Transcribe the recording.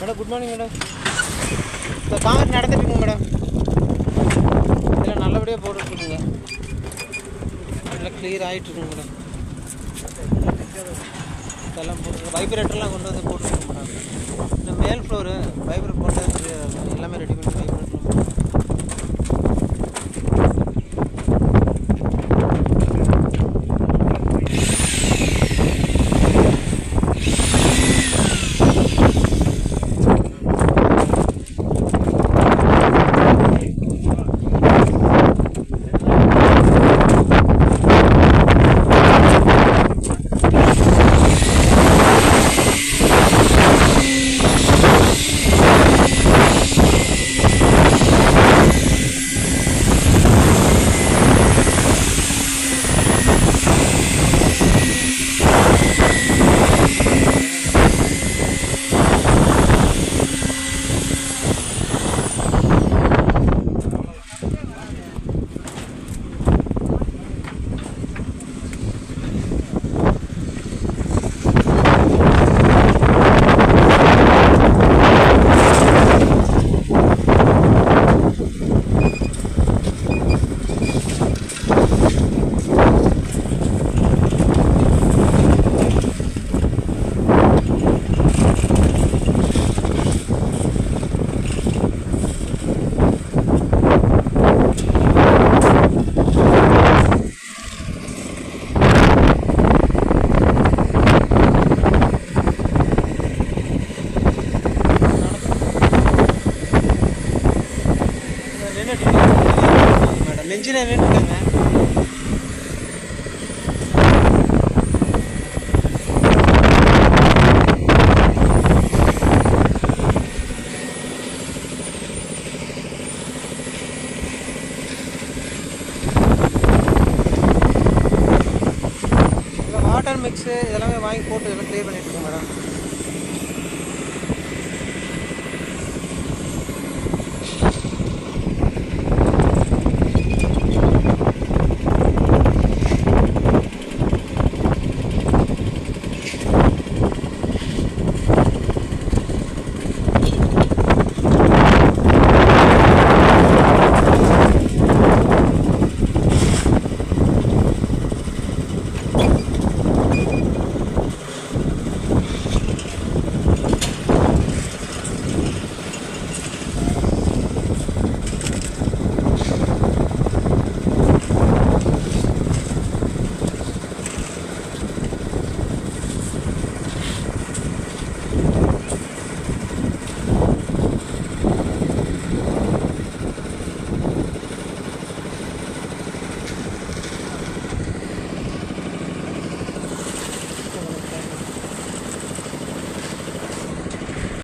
Madam good morning madam. இப்போ concrete நடந்துட்டு இருக்குங்க மேடம். இதெல்லாம் நல்லபடியாக போட்டுருக்குங்க. எல்லாம் கிளியர் ஆகிட்டுருக்குங்க மேடம். இதெல்லாம் போட்டு வைப்ரேட்டர்லாம் கொண்டு வந்து போட்டுருக்கோங்க மேடம். இந்த மேல் ஃப்ளோரு வைப்ரேட் போட்டு எல்லாமே ரெடி பண்ணி வைப்ரேட்டர்லாம் மேடம். இன்ஜினியர் இருக்காங்க. வாட்டர் மிக்ஸு இதெல்லாமே வாங்கி போட்டு இதெல்லாம் க்ளியர் பண்ணிட்டு இருக்கோம் மேடம்.